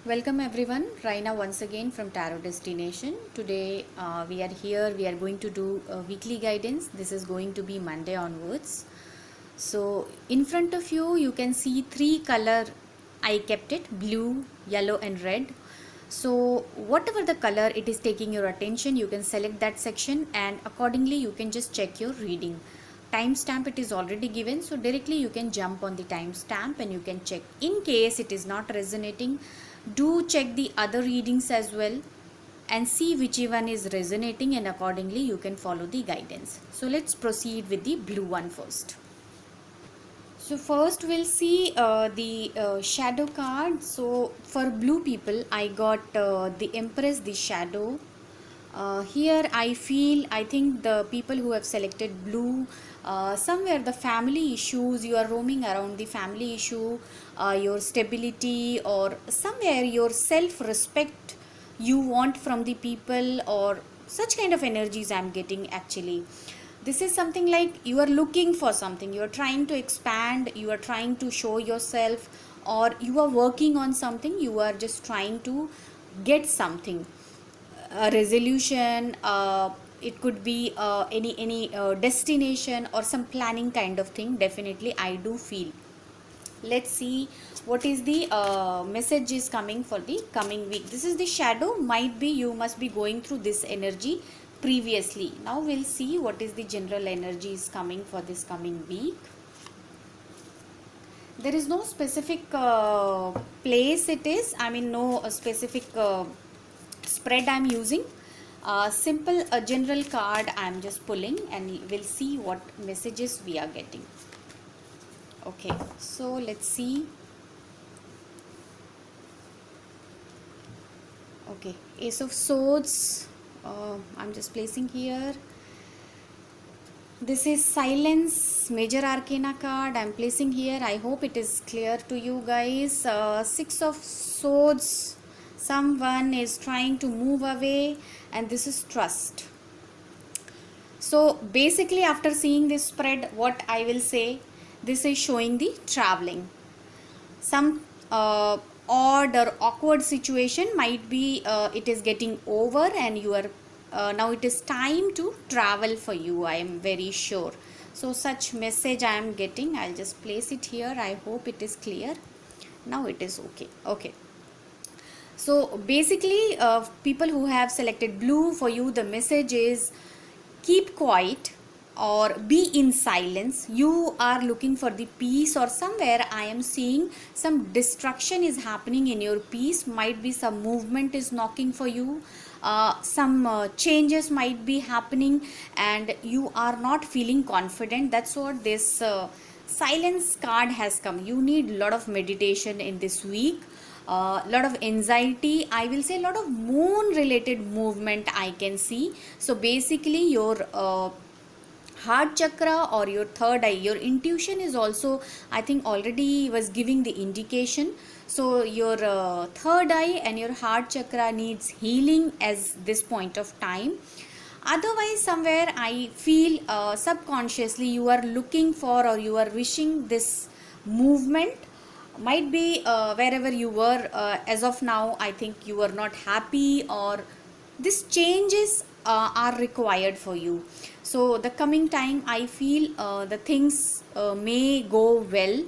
Welcome everyone, Raina once again from Tarot Destination. Today we are here, we are going to do a weekly guidance. This is going to be Monday onwards. So in front of you, you can see three color, I kept it, blue, yellow and red. So whatever the color it is taking your attention, you can select that section and accordingly you can just check your reading. Timestamp it is already given, so directly you can jump on the timestamp and you can check. In case it is not resonating, do check the other readings as well and see which one is resonating, and accordingly you can follow the guidance. So let's proceed with the blue one first. So first we'll see the shadow card. So for blue people, I got the Empress, the shadow. Here I think the people who have selected blue, somewhere the family issues, you are roaming around the family issue, your stability, or somewhere your self-respect you want from the people, or such kind of energies I'm getting actually. This is something like you are looking for something, you are trying to expand, you are trying to show yourself, or you are working on something, you are just trying to get something, a resolution, it could be any destination or some planning kind of thing. Definitely I do feel. Let's see what is the message is coming for the coming week. This is the shadow, might be you must be going through this energy previously. Now we'll see what is the general energy is coming for this coming week. There is no specific place it is, I mean no specific spread I'm using. Simple a general card I'm just pulling and we'll see what messages we are getting. Okay, so let's see. Okay, Ace of Swords, I'm just placing here. This is Silence, Major Arcana card I'm placing here. I hope it is clear to you guys. Six of Swords, someone is trying to move away, and this is Trust. So basically after seeing this spread, what I will say, this is showing the traveling. Some odd or awkward situation might be it is getting over and you are now it is time to travel for you, I am very sure. So such message I am getting. I'll just place it here. I hope it is clear. Now it is okay. Okay, so basically people who have selected blue, for you the message is keep quiet or be in silence. You are looking for the peace, or somewhere I am seeing some destruction is happening in your peace. Might be some movement is knocking for you, some changes might be happening and you are not feeling confident. That's what this silence card has come. You need a lot of meditation in this week, lot of anxiety, I will say a lot of moon related movement I can see. So basically your heart chakra or your third eye, your intuition is also, I think already was giving the indication. So your third eye and your heart chakra needs healing as this point of time. Otherwise somewhere I feel subconsciously you are looking for or you are wishing this movement. Might be wherever you were as of now, I think you are not happy, or this changes are required for you. So the coming time I feel the things may go well.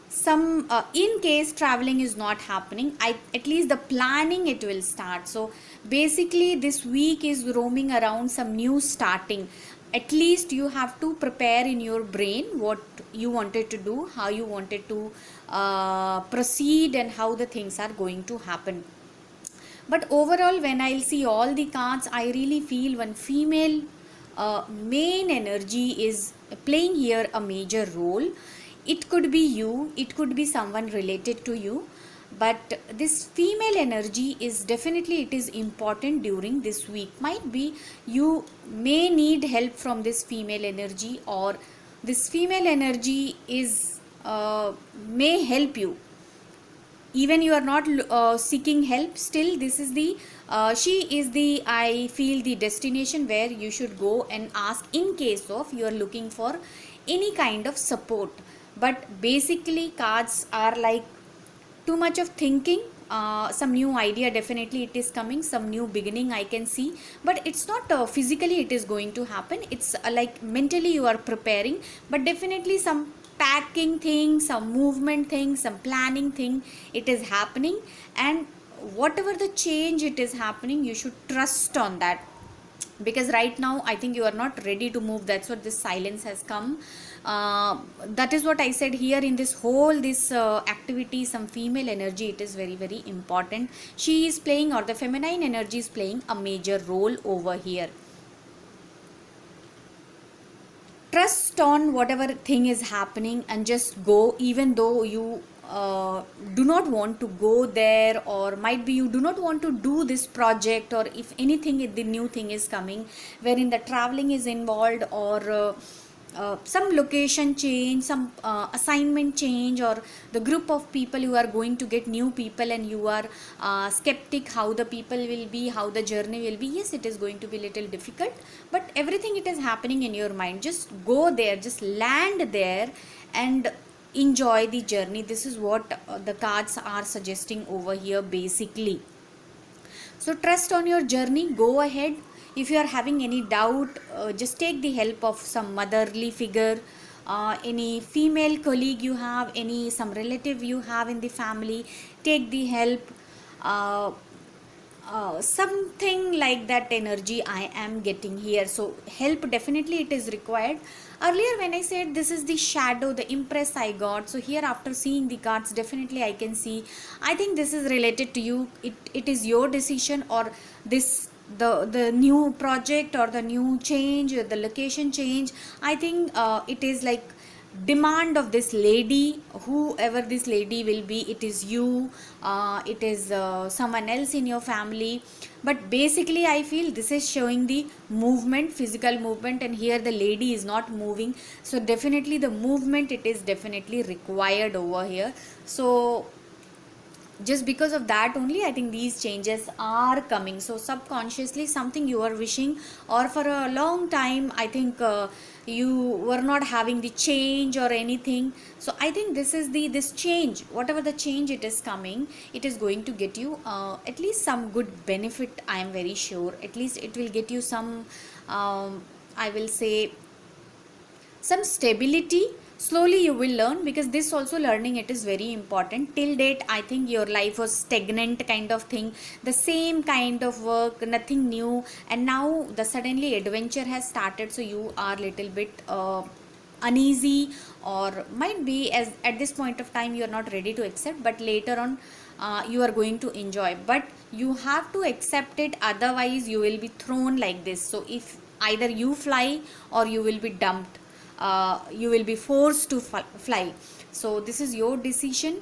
Some in case traveling is not happening, I at least the planning it will start. So basically this week is roaming around some new starting. At least you have to prepare in your brain what you wanted to do, how you wanted to proceed, and how the things are going to happen. But overall when I'll see all the cards, I really feel one female main energy is playing here a major role. It could be you, it could be someone related to you, but this female energy is definitely, it is important during this week. Might be you may need help from this female energy, or this female energy is may help you. Even you are not seeking help, still this is the she is the, I feel, the destination where you should go and ask in case of you are looking for any kind of support. But basically cards are like too much of thinking, some new idea, definitely it is coming, some new beginning I can see, but it's not physically it is going to happen. It's like mentally you are preparing, but definitely some packing thing, some movement thing, some planning thing, it is happening. And whatever the change it is happening, you should trust on that, because right now I think you are not ready to move. That's what this silence has come. That is what I said here in this whole this activity, some female energy, it is very very important. She is playing, or the feminine energy is playing a major role over here. Trust on whatever thing is happening and just go, even though you do not want to go there, or might be you do not want to do this project, or if anything the new thing is coming wherein the traveling is involved, or some location change, some assignment change, or the group of people you are going to get new people and you are skeptic how the people will be, how the journey will be. Yes, it is going to be little difficult, but everything it is happening in your mind. Just go there, just land there and enjoy the journey. This is what the cards are suggesting over here basically. So trust on your journey, go ahead. If you are having any doubt, just take the help of some motherly figure, any female colleague you have, any some relative you have in the family, take the help. Something like that energy I am getting here. So help definitely it is required. Earlier when I said this is the shadow, the impress I got, so here after seeing the cards, definitely I can see, I think this is related to you. It is your decision, or this the new project, or the new change, or the location change. I think it is like demand of this lady, whoever this lady will be. It is you, it is someone else in your family, but basically I feel this is showing the movement, physical movement, and here the lady is not moving. So definitely the movement, it is definitely required over here. So just because of that only I think these changes are coming. So subconsciously something you are wishing, or for a long time I think you were not having the change or anything. So I think this is this change, whatever the change it is coming, it is going to get you at least some good benefit. I am very sure at least it will get you some I will say some stability. Slowly you will learn, because this also learning, it is very important. Till date I think your life was stagnant kind of thing, the same kind of work, nothing new, and now the suddenly adventure has started. So you are little bit uneasy, or might be as at this point of time you are not ready to accept, but later on you are going to enjoy. But you have to accept it, otherwise you will be thrown like this. So if either you fly or you will be dumped, you will be forced to fly. So this is your decision.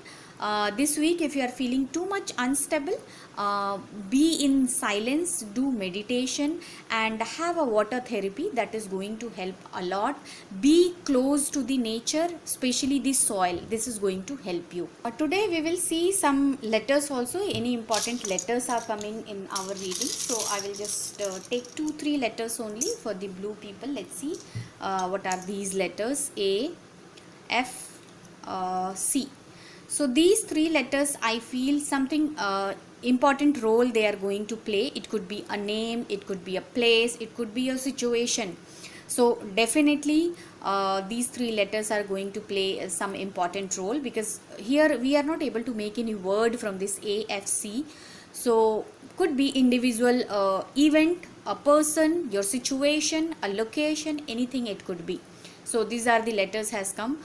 This week if you are feeling too much unstable, be in silence, do meditation, and have a water therapy. That is going to help a lot. Be close to the nature, especially the soil. This is going to help you. Today we will see some letters also. Any important letters are coming in our reading, so I will just take 2-3 letters only for the blue people. Let's see what are these letters. A, F, C. So these 3 letters, I feel something important role they are going to play. It could be a name, it could be a place, it could be a situation. So definitely these 3 letters are going to play some important role, because here we are not able to make any word from this A, F, C. So could be individual event, a person, your situation, a location, anything it could be. So these are the letters has come.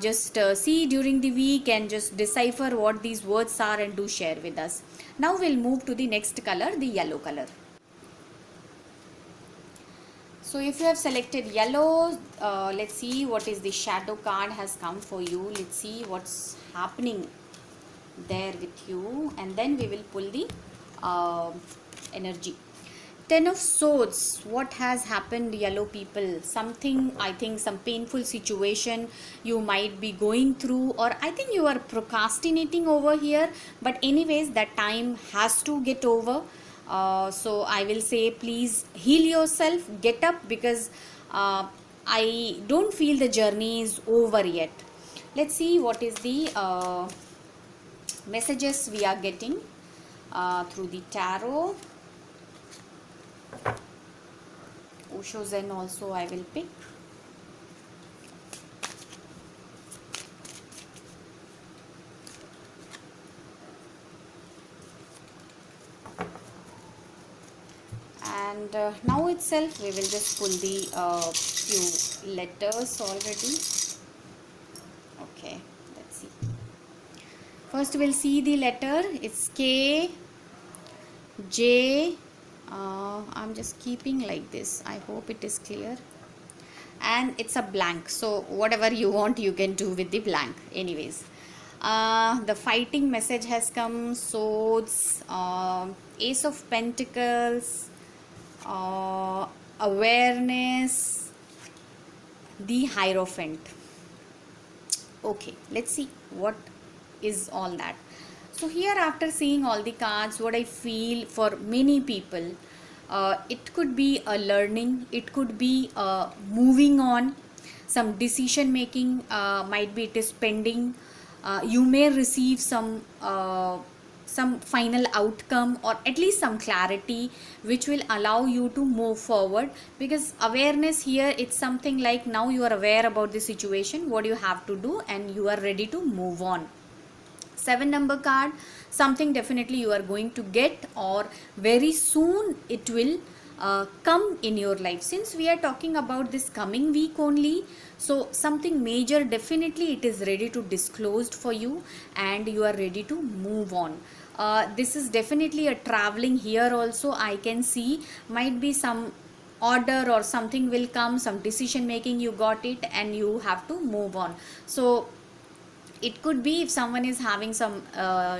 Just see during the week and just decipher what these words are and do share with us. Now we'll move to the next color, the yellow color. So if you have selected yellow, let's see what is the shadow card has come for you. Let's see what's happening there with you, and then we will pull the energy. 10 of Swords. What has happened, yellow people? Something, I think some painful situation you might be going through, or I think you are procrastinating over here, but anyways that time has to get over. So I will say please heal yourself, get up, because I don't feel the journey is over yet. Let's see what is the messages we are getting through the tarot. Osho Zen also I will pick. And now itself we will just pull the few letters already. Okay, let's see. First we'll see the letter. It's K, J. I'm just keeping like this. I hope it is clear. And it's a blank. So whatever you want, you can do with the blank. Anyways, the fighting message has come. Swords, Ace of Pentacles, awareness, the Hierophant. Okay, let's see what is all that. So here, after seeing all the cards, what I feel for many people, it could be a learning, it could be moving on, some decision making, might be it is pending. You may receive some final outcome, or at least some clarity which will allow you to move forward. Because awareness here, it's something like now you are aware about the situation, what you have to do, and you are ready to move on. 7 number card, something definitely you are going to get, or very soon it will come in your life. Since we are talking about this coming week only, so something major definitely it is ready to disclosed for you, and you are ready to move on. This is definitely a traveling here also. I can see might be some order or something will come, some decision making, you got it and you have to move on. So it could be if someone is having some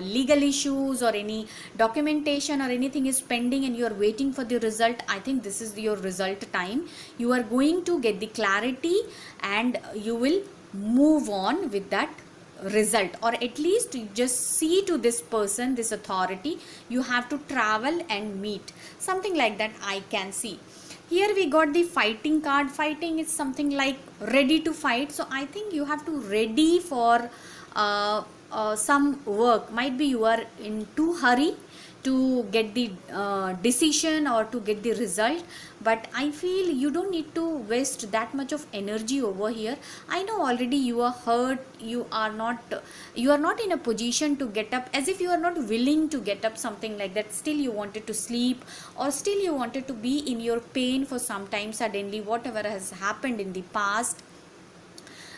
legal issues, or any documentation or anything is pending and you are waiting for the result. I think this is your result time. You are going to get the clarity and you will move on with that result, or at least you just see to this person, this authority, you have to travel and meet, something like that I can see. Here we got the fighting card. Fighting is something like ready to fight. So I think you have to ready for some work. Might be you are in too hurry to get the decision or to get the result, but I feel you don't need to waste that much of energy over here. I know already you are hurt, you are not in a position to get up, as if you are not willing to get up, something like that. Still you wanted to sleep, or still you wanted to be in your pain for some time, suddenly whatever has happened in the past.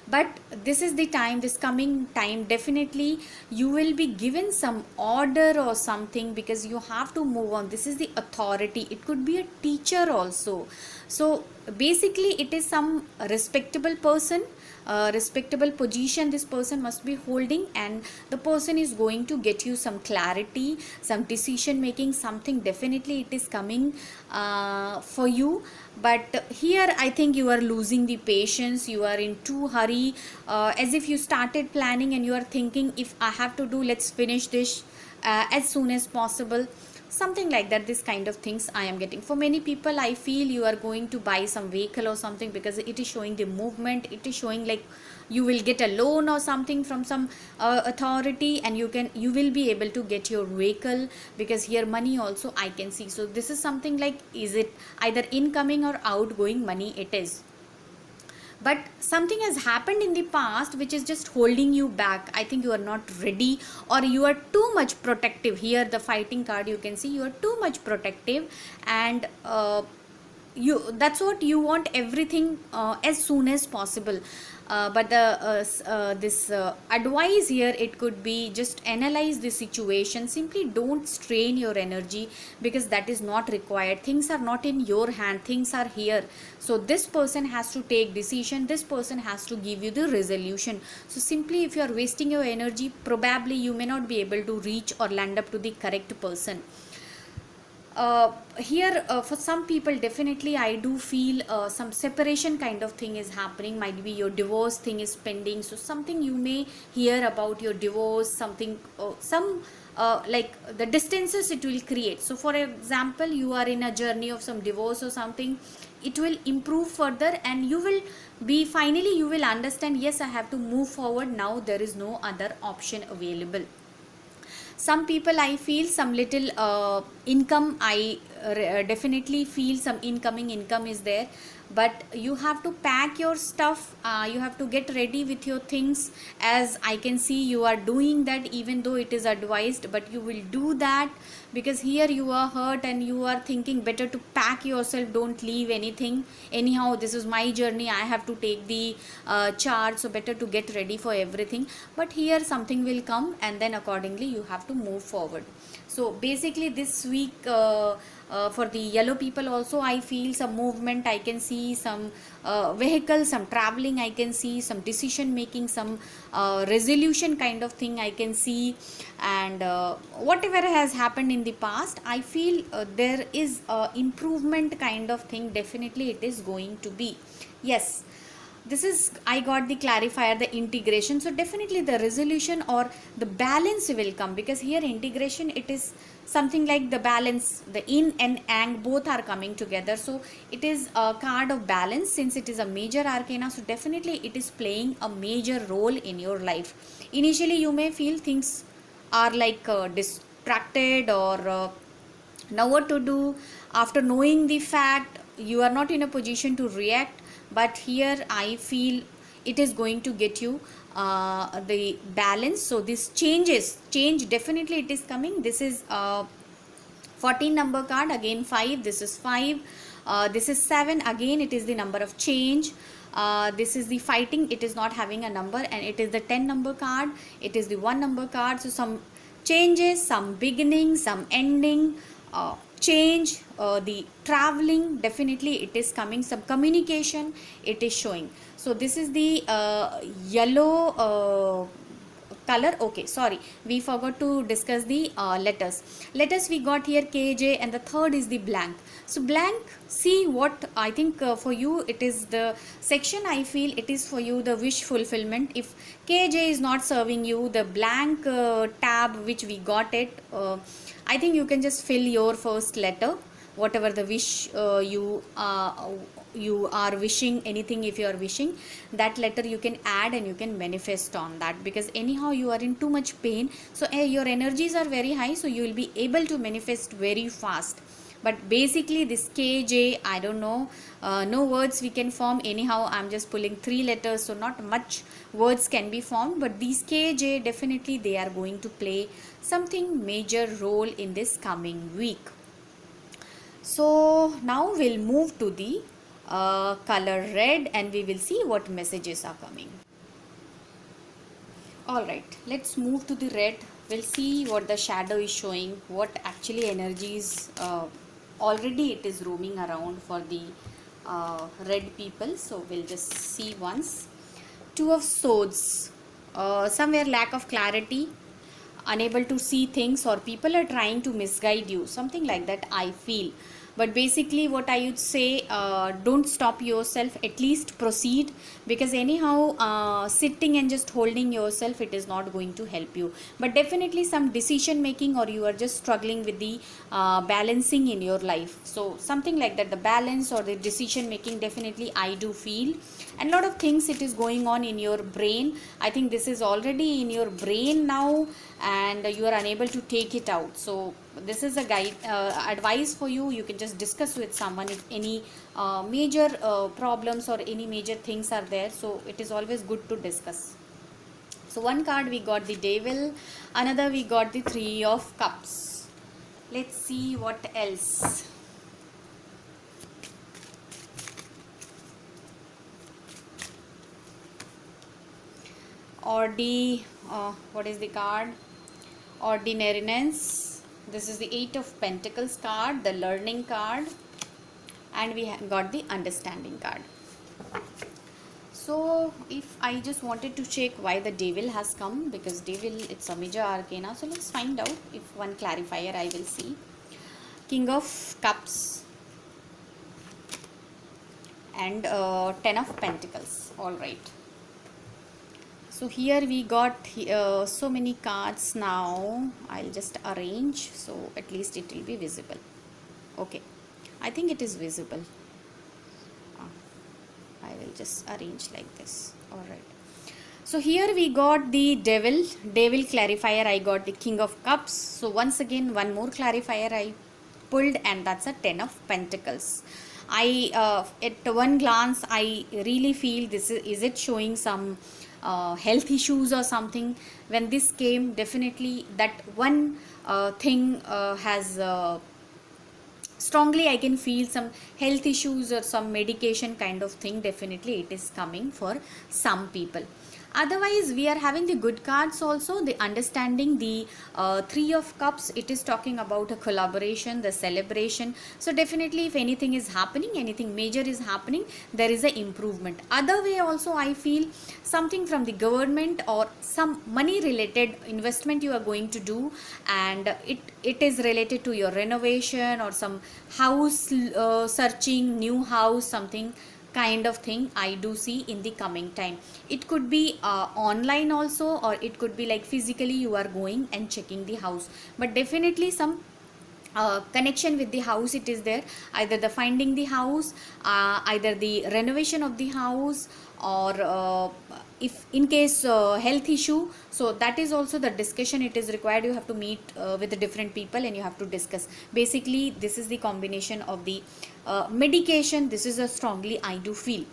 But this is the time, this coming time, definitely you will be given some order or something, because you have to move on. This is the authority. It could be a teacher also. So basically it is some respectable person, respectable position this person must be holding, and the person is going to get you some clarity, some decision making, something definitely it is coming for you. But here I think you are losing the patience, you are in too hurry, as if you started planning and you are thinking, if I have to do, let's finish this as soon as possible, something like that. This kind of things I am getting. For many people I feel you are going to buy some vehicle or something, because it is showing the movement, it is showing like you will get a loan or something from some authority, and you will be able to get your vehicle, because here money also I can see. So this is something like, is it either incoming or outgoing money it is, but something has happened in the past which is just holding you back. I think you are not ready, or you are too much protective. Here the fighting card, you can see you are too much protective, and that's what you want, everything as soon as possible. But this advice here, it could be just analyze the situation, simply don't strain your energy, because that is not required. Things are not in your hand, things are here. So this person has to take decision, this person has to give you the resolution. So simply if you are wasting your energy, probably you may not be able to reach or land up to the correct person. Here for some people definitely I do feel some separation kind of thing is happening. Might be your divorce thing is pending, so something you may hear about your divorce, something some like the distances it will create. So for example, you are in a journey of some divorce or something, it will improve further, and you will be finally you will understand, yes, I have to move forward now, there is no other option available. Some people I feel some little income, definitely feel some incoming income is there, but you have to pack your stuff, you have to get ready with your things, as I can see you are doing that, even though it is advised, but you will do that, because here you are hurt and you are thinking better to pack yourself, don't leave anything. Anyhow, this is my journey, I have to take the charge, so better to get ready for everything. But here something will come, and then accordingly you have to move forward. So basically this week, for the yellow people also I feel some movement, I can see some vehicle, some traveling, I can see some decision making, some resolution kind of thing I can see. And whatever has happened in the past, I feel there is a improvement kind of thing, definitely it is going to be. Yes, this is, I got the clarifier, the integration, so definitely the resolution or the balance will come, because here integration, it is something like the balance, the yin and yang both are coming together, so it is a card of balance, since it is a major arcana, so definitely it is playing a major role in your life. Initially you may feel things are like distracted, or now what to do. After knowing the fact, you are not in a position to react, but here I feel it is going to get you the balance. So this change definitely it is coming. This is 14 number card, again 5, this is 5, this is 7, again it is the number of change. This is the fighting, it is not having a number, and it is the 10 number card, it is the 1 number card. So some changes, some beginning, some ending, change, the traveling, definitely it is coming, some communication it is showing. So this is the yellow color. Okay, sorry, we forgot to discuss the letters we got here, KJ, and the third is the blank. So blank, see what I think for you it is the section, I feel it is for you the wish fulfillment. If KJ is not serving you, the blank tab which we got it, I think you can just fill your first letter, whatever the wish you are wishing, anything if you are wishing, that letter you can add and you can manifest on that, because anyhow you are in too much pain, so your energies are very high, so you will be able to manifest very fast. But basically this KJ, I don't know, no words we can form, anyhow I'm just pulling 3 letters, so not much words can be formed, but these KJ definitely they are going to play something major role in this coming week. So now we'll move to the color red, and we will see what messages are coming. All right, let's move to the red. We'll see what the shadow is showing, what actually energies already it is roaming around for the red people. So we'll just see once. 2 of swords, somewhere lack of clarity, unable to see things, or people are trying to misguide you, something like that I feel. But basically what I would say, don't stop yourself, at least proceed, because anyhow sitting and just holding yourself, it is not going to help you. But definitely some decision making, or you are just struggling with the balancing in your life, so something like that, the balance or the decision making, definitely I do feel. And lot of things it is going on in your brain, I think this is already in your brain now, and you are unable to take it out. So this is a guide, advice for you. You can just discuss with someone if any major problems or any major things are there, so it is always good to discuss. So one card we got the devil, another we got the 3 of cups. Let's see what else. Or the what is the card? Ordinariness. This is the 8 of Pentacles card, the learning card, and we got the understanding card. So if I just wanted to check why the devil has come, because devil, it's a major arcana, so let's find out. If one clarifier I will see. King of Cups and 10 of Pentacles. All right. So here we got so many cards. Now I'll just arrange, so at least it will be visible. Okay, I think it is visible. I will just arrange like this. All right. So here we got the devil clarifier. I got the king of cups. So once again, one more clarifier I pulled, and that's a 10 of pentacles. I at one glance I really feel this is it showing some health issues or something. When this came, definitely that one thing has strongly I can feel some health issues or some medication kind of thing. Definitely it is coming for some people. Otherwise we are having the good cards also, the understanding, the three of cups. It is talking about a collaboration, the celebration. So definitely if anything is happening, anything major is happening, there is a improvement. Other way also I feel something from the government or some money related investment you are going to do, and it is related to your renovation or some house searching, new house, something kind of thing I do see in the coming time. It could be online also, or it could be like physically you are going and checking the house, but definitely some connection with the house it is there. Either the finding the house, either the renovation of the house, or if in case health issue, so that is also the discussion it is required. You have to meet with the different people and you have to discuss. Basically this is the combination of the medication. This is a strongly I do feel.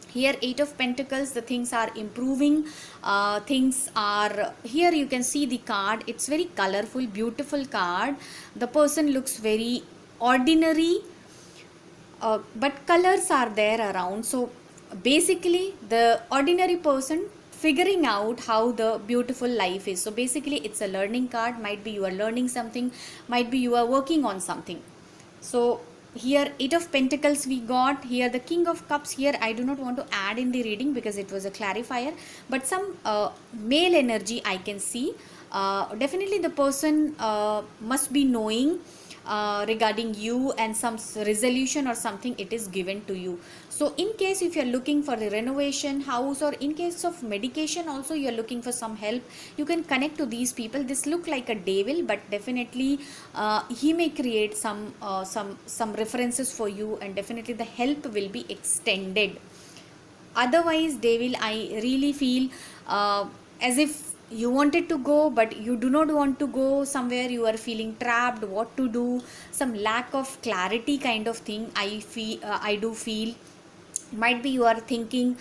Here 8 of pentacles, the things are improving. Things are here, you can see the card. It's very colorful, beautiful card. The person looks very ordinary, but colors are there around. So basically the ordinary person figuring out how the beautiful life is. So basically it's a learning card. Might be you are learning something, might be you are working on something. So here 8 of pentacles we got. Here the king of cups. Here I do not want to add in the reading because it was a clarifier, but some male energy I can see. Definitely the person must be knowing regarding you, and some resolution or something it is given to you. So in case if you are looking for the renovation house, or in case of medication also you are looking for some help, you can connect to these people. This look like a devil, but definitely he may create some references for you, and definitely the help will be extended. Otherwise devil I really feel as if you wanted to go but you do not want to go somewhere. You are feeling trapped, what to do, some lack of clarity kind of thing I feel. I do feel might be you are thinking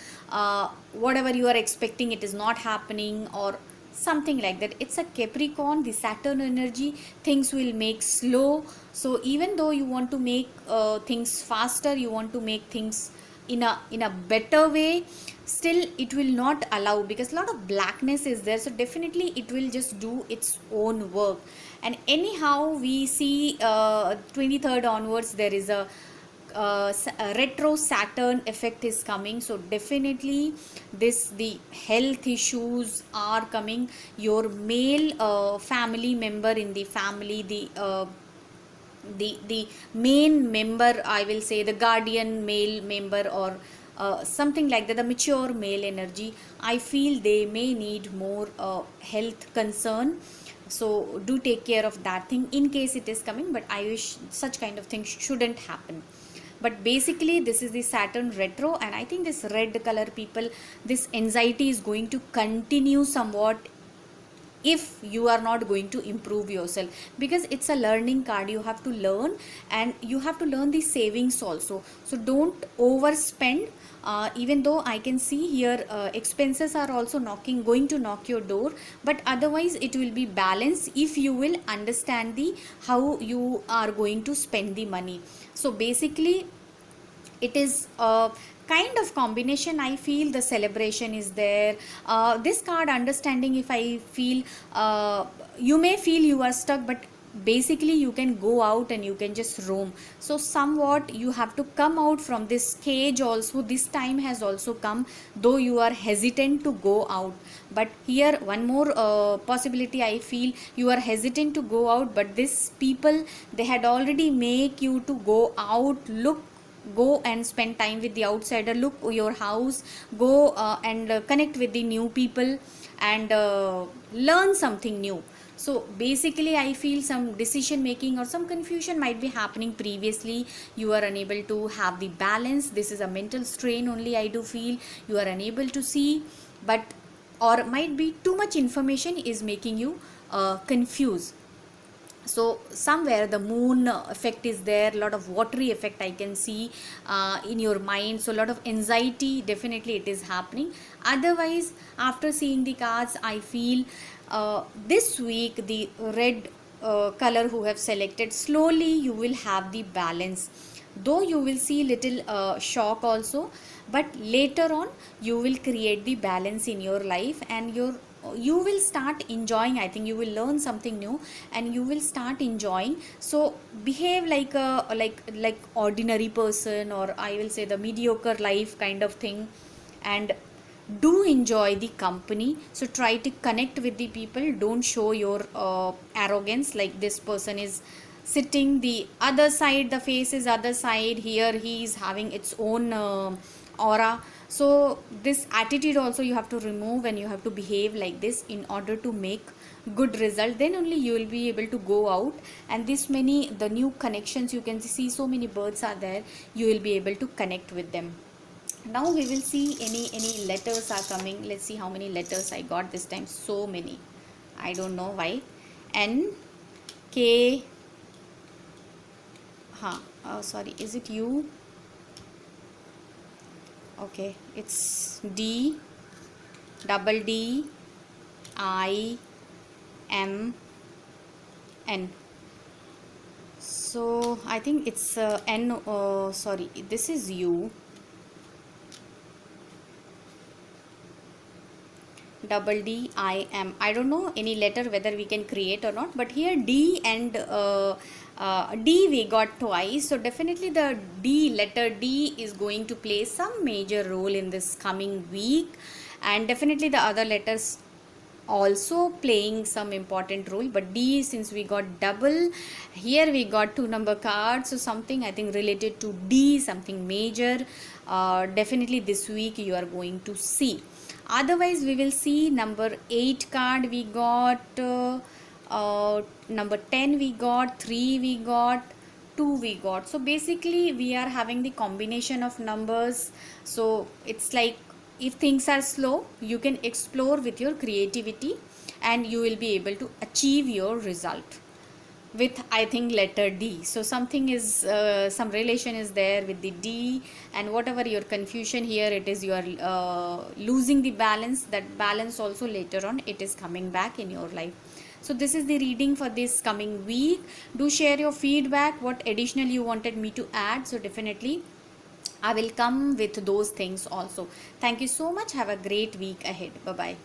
whatever you are expecting it is not happening, or something like that. It's a Capricorn, the Saturn energy. Things will make slow. So even though you want to make things faster, you want to make things in a better way, still it will not allow, because a lot of blackness is there. So definitely it will just do its own work. And anyhow we see 23rd onwards there is a retro Saturn effect is coming. So definitely the health issues are coming. Your male family member in the family, the main member, I will say the guardian male member, or something like that, the mature male energy, I feel they may need more health concern. So do take care of that thing in case it is coming, but I wish such kind of things shouldn't happen. But basically this is the Saturn retro, and I think this red color people, this anxiety is going to continue somewhat if you are not going to improve yourself, because it's a learning card. You have to learn, and you have to learn the savings also. So don't overspend. Even though I can see here expenses are also going to knock your door, but otherwise it will be balanced if you will understand the how you are going to spend the money. So basically it is a kind of combination. I feel the celebration is there. This card understanding, if I feel you may feel you are stuck, but basically you can go out and you can just roam. So somewhat you have to come out from this cage also. This time has also come, though you are hesitant to go out. But here one more possibility I feel, you are hesitant to go out, but this people, they had already make you to go out. Go and spend time with the outsider, look your house, go and connect with the new people, and learn something new. So basically I feel some decision making or some confusion might be happening previously. You are unable to have the balance. This is a mental strain only, I do feel. You are unable to see, but or might be too much information is making you confused. So somewhere the moon effect is there, a lot of watery effect I can see in your mind, so a lot of anxiety definitely it is happening. Otherwise, after seeing the cards, I feel this week the red color who have selected, slowly you will have the balance, though you will see little shock also, but later on you will create the balance in your life, and you will start enjoying. I think you will learn something new and you will start enjoying. So behave like a like ordinary person, or I will say the mediocre life kind of thing, and do enjoy the company. So try to connect with the people, don't show your arrogance, like this person is sitting the other side, the face is other side, here he is having its own aura. So this attitude also you have to remove, and you have to behave like this in order to make good result. Then only you will be able to go out, and this many the new connections you can see, so many birds are there, you will be able to connect with them. Now we will see any letters are coming. Let's see how many letters I got this time. So many, I don't know why. N, K, sorry, is it U? Okay, it's D, double D, I, M, N. So I think it's N, sorry, this is U, double D, I, M. I don't know any letter whether we can create or not, but here D and D we got twice. So definitely the D, letter D is going to play some major role in this coming week, and definitely the other letters also playing some important role, but D, since we got double, here we got 2 number cards, so something I think related to D, something major definitely this week you are going to see. Otherwise we will see number 8 card we got, number 10 we got, 3 we got, 2 we got. So basically we are having the combination of numbers. So it's like, if things are slow, you can explore with your creativity and you will be able to achieve your result with, I think, letter D. So something is some relation is there with the D, and whatever your confusion here, it is you are losing the balance. That balance also later on it is coming back in your life. So this is the reading for this coming week. Do share your feedback, what additional you wanted me to add. So definitely I will come with those things also. Thank you so much. Have a great week ahead. Bye bye.